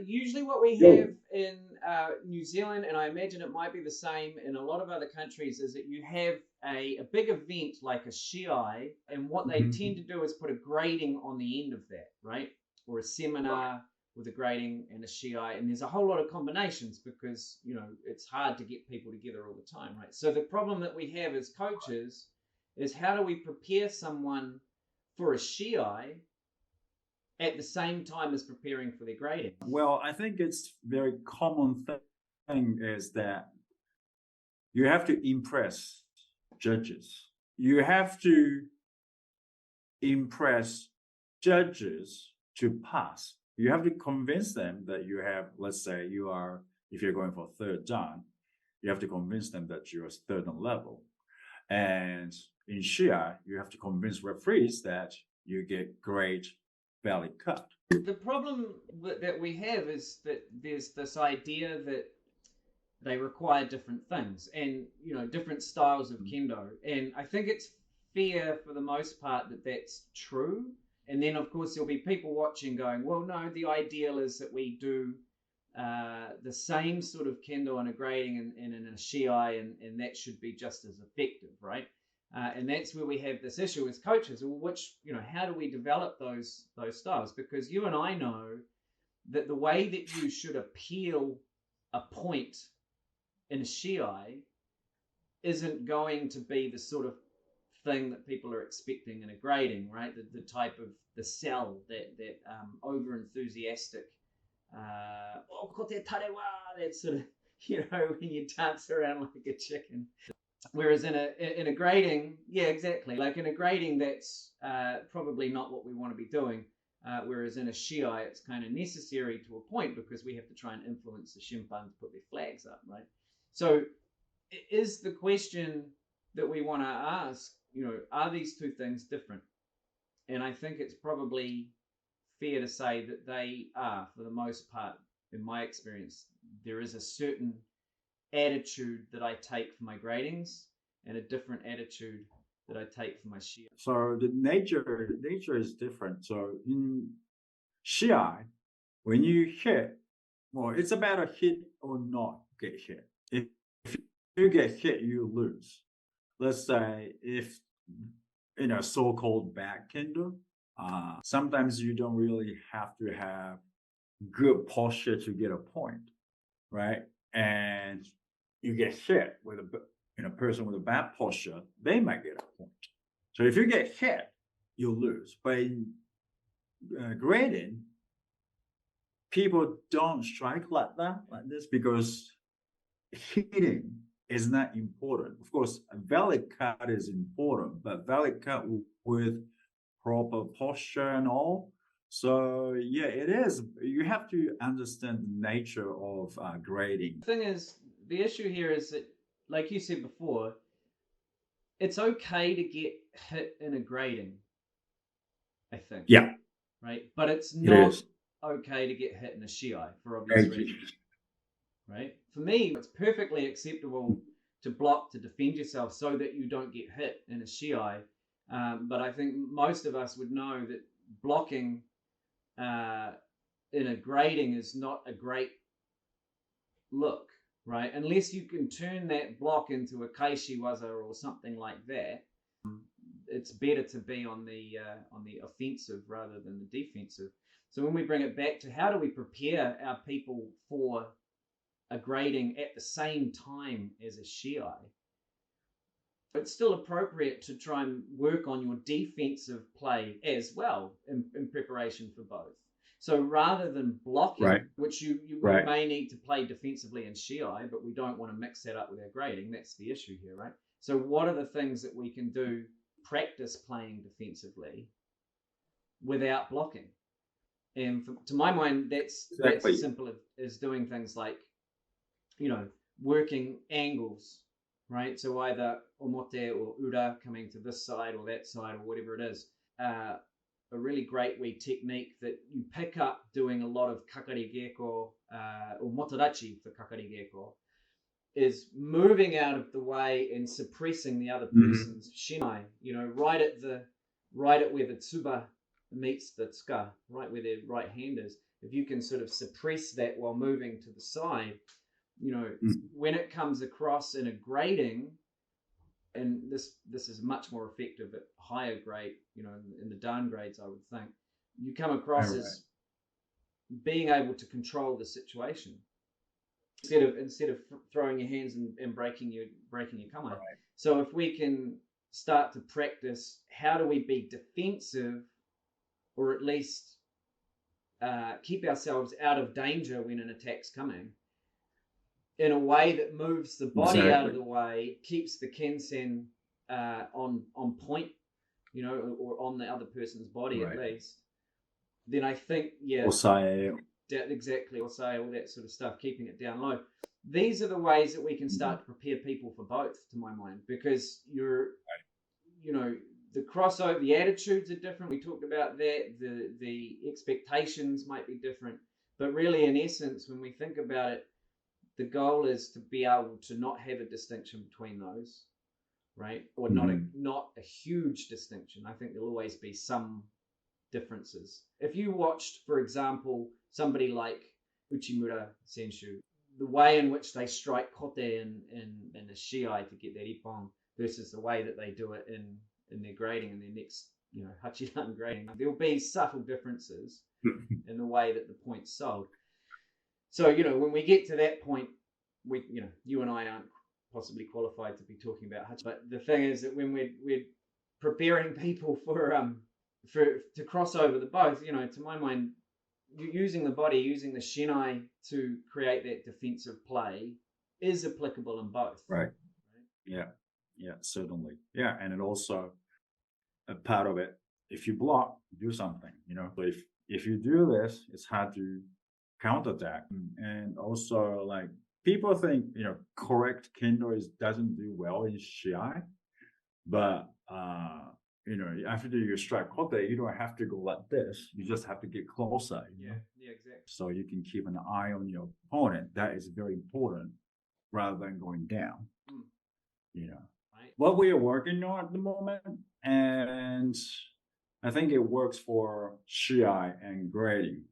Usually what we have in New Zealand, and I imagine it might be the same in a lot of other countries, is that you have a big event like a shiai, and what they tend to do is put a grading on the end of that, right? Or a seminar with a grading and a shiai, and there's a whole lot of combinations because, it's hard to get people together all the time, right? So the problem that we have as coaches is how do we prepare someone for a shiai at the same time as preparing for their grading? Well, I think it's very common thing is that you have to impress judges. You have to impress judges to pass. You have to convince them that you have, let's say if you're going for third dan, you have to convince them that you're third on level. And in shiai, you have to convince referees that you get great belly cut. The problem that we have is that there's this idea that they require different things and, different styles of kendo. And I think it's fair for the most part that that's true. And then, of course, there'll be people watching going, well, no, the ideal is that we do the same sort of kendo in a grading and in a shiai, and that should be just as effective, right? And that's where we have this issue as coaches. Well, how do we develop those styles? Because you and I know that the way that you should appeal a point in a shiai isn't going to be the sort of thing that people are expecting in a grading, right? The type of the cell, that over enthusiastic, that sort of, when you dance around like a chicken. Whereas in a grading, yeah, exactly. Like in a grading, that's probably not what we want to be doing. Whereas in a shiai, it's kind of necessary to a point because we have to try and influence the shimpan to put their flags up, right? So is the question that we want to ask, are these two things different? And I think it's probably fair to say that they are, for the most part, in my experience. There is a certain attitude that I take for my gradings and a different attitude that I take for my shiai. So the nature is different. So in shiai, when you hit, well, it's about a hit or not get hit. If you get hit, you lose. Let's say if in a so-called back kendo, sometimes you don't really have to have good posture to get a point, right? And you get hit with a person with a bad posture, they might get a point. So if you get hit, you lose. But in grading, people don't strike like this, because hitting is not important. Of course, a valid cut is important, but valid cut with proper posture and all. So yeah, it is. You have to understand the nature of grading. The thing is, the issue here is that, like you said before, it's okay to get hit in a grading, I think. Yeah. Right? But it's not okay to get hit in a shiai for obvious reasons. Right? For me, it's perfectly acceptable to block, to defend yourself so that you don't get hit in a shiai. But I think most of us would know that blocking in a grading is not a great look, right? Unless you can turn that block into a keishi waza or something like that. It's better to be on the offensive rather than the defensive. So when we bring it back to how do we prepare our people for a grading at the same time as a shiai, it's still appropriate to try and work on your defensive play as well in preparation for both. So rather than blocking, right, which you right, may need to play defensively in shiai, but we don't want to mix that up with our grading. That's the issue here, right? So what are the things that we can do, practice playing defensively without blocking? And to my mind, that's as simple as doing things like, working angles, right? So either omote or ura coming to this side or that side or whatever it is. A really great wee technique that you pick up doing a lot of kakari geko or motodachi for kakari geko is moving out of the way and suppressing the other person's shinai, right at where the tsuba meets the tsuka, right where their right hand is. if you can sort of suppress that while moving to the side, Mm. when it comes across in a grading, and this is much more effective at higher grade, in the downgrades, I would think, you come across Right. as being able to control the situation instead of throwing your hands and breaking your kama. Right. So if we can start to practice, how do we be defensive, or at least keep ourselves out of danger when an attack's coming, in a way that moves the body out of the way, keeps the kensen on point, or on the other person's body at least, then I think, exactly, or say all that sort of stuff, keeping it down low. These are the ways that we can start to prepare people for both, to my mind, because the crossover, the attitudes are different. We talked about that. The expectations might be different, but really, in essence, when we think about it, the goal is to be able to not have a distinction between those, right? Or not a huge distinction. I think there'll always be some differences. If you watched, for example, somebody like Uchimura Senshu, the way in which they strike kote in the shiai to get that ippon versus the way that they do it in their grading, in their next hachidan grading, there'll be subtle differences in the way that the point's sold. So, when we get to that point, you and I aren't possibly qualified to be talking about hachi, but the thing is that when we're preparing people to cross over the both, to my mind, using the body, using the shinai to create that defensive play is applicable in both. Right. Yeah, certainly. Yeah, and it also, a part of it, if you block, do something, So if you do this, it's hard to counterattack. And also, like, people think, correct kendo doesn't do well in shiai, but after you strike kote, you don't have to go like this. You just have to get closer. Yeah, exactly. So you can keep an eye on your opponent. That is very important, rather than going down. Right. What we are working on at the moment, and I think it works for shiai and grading.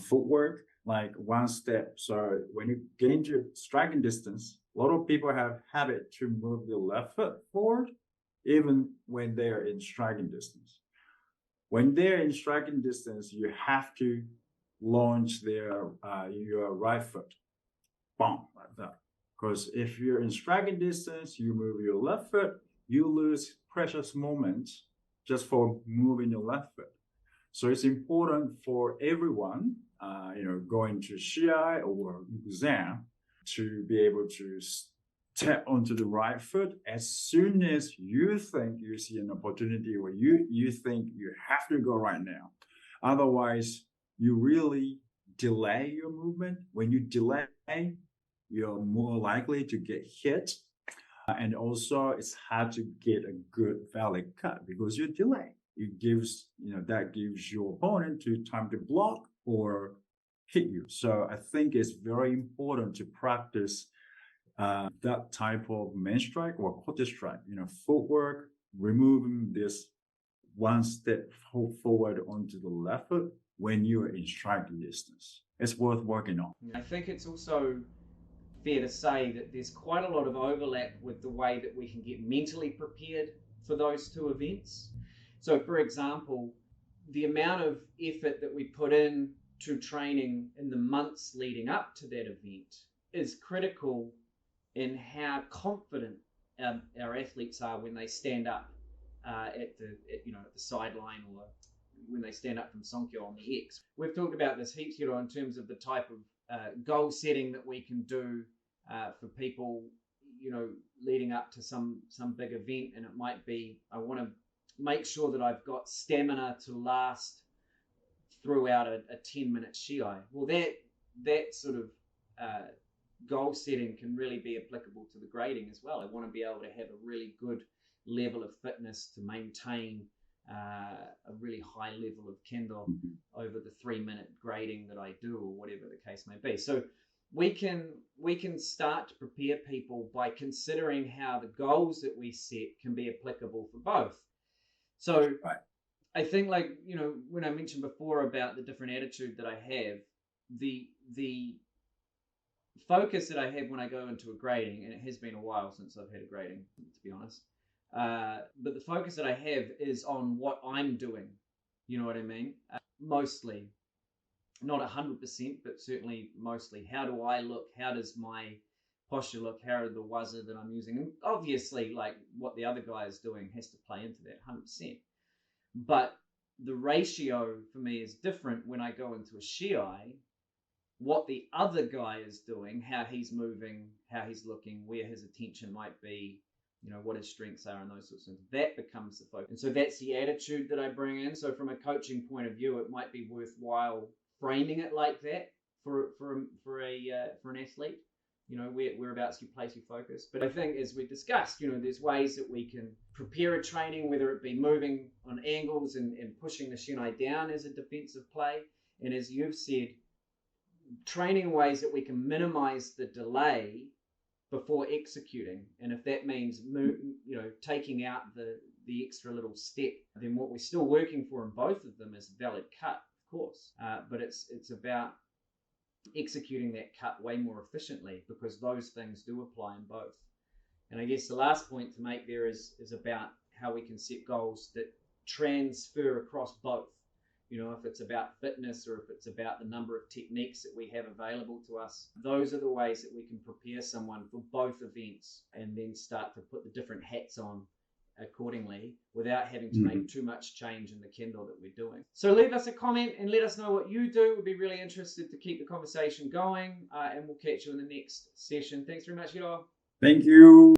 Footwork, like one step. So when you get into striking distance, a lot of people have habit to move the left foot forward, even when they're in striking distance. When they're in striking distance, you have to launch your right foot, boom, like that. Because if you're in striking distance, you move your left foot, you lose precious moments just for moving your left foot. So it's important for everyone, going to shiai or exam, to be able to step onto the right foot as soon as you think you see an opportunity, or you think you have to go right now. Otherwise, you really delay your movement. When you delay, you're more likely to get hit. And also, it's hard to get a good valid cut because you delay. That gives your opponent time to block or hit you. So I think it's very important to practice that type of main strike or kote strike. Footwork, removing this one step forward onto the left foot when you're in striking distance. It's worth working on. I think it's also fair to say that there's quite a lot of overlap with the way that we can get mentally prepared for those two events. So, for example, the amount of effort that we put in to training in the months leading up to that event is critical in how confident our athletes are when they stand up at the sideline, or when they stand up from Sonkyo on the X. We've talked about this Hichiro in terms of the type of goal setting that we can do for people, leading up to some big event, and it might be, I want to make sure that I've got stamina to last throughout a 10-minute shiai. Well, that sort of goal setting can really be applicable to the grading as well. I want to be able to have a really good level of fitness to maintain a really high level of kendo over the 3-minute grading that I do, or whatever the case may be. So we can start to prepare people by considering how the goals that we set can be applicable for both. So I think, like, you know, when I mentioned before about the different attitude that I have, the focus that I have when I go into a grading, and it has been a while since I've had a grading, to be honest. But the focus that I have is on what I'm doing. You know what I mean? Mostly, not 100%, but certainly mostly. How do I look? How does my posture look? How are the waza that I'm using? And obviously, like what the other guy is doing has to play into that 100%. But the ratio for me is different when I go into a shiai. What the other guy is doing, how he's moving, how he's looking, where his attention might be, you know, what his strengths are and those sorts of things. That becomes the focus. And so that's the attitude that I bring in. So from a coaching point of view, it might be worthwhile framing it like that for an athlete. You know, whereabouts you place your focus. But I think, as we discussed, you know, there's ways that we can prepare a training, whether it be moving on angles and pushing the shiai down as a defensive play. And as you've said, training ways that we can minimize the delay before executing. And if that means, you know, taking out the extra little step, then what we're still working for in both of them is valid cut, of course. But it's about executing that cut way more efficiently, because those things do apply in both. And I guess the last point to make there is about how we can set goals that transfer across both. You know, if it's about fitness or if it's about the number of techniques that we have available to us, those are the ways that we can prepare someone for both events and then start to put the different hats on accordingly without having to make too much change in the kendo that we're doing. So leave us a comment and let us know what you do. We'd be really interested to keep the conversation going, and we'll catch you in the next session. Thanks very much, Hiro. Thank you.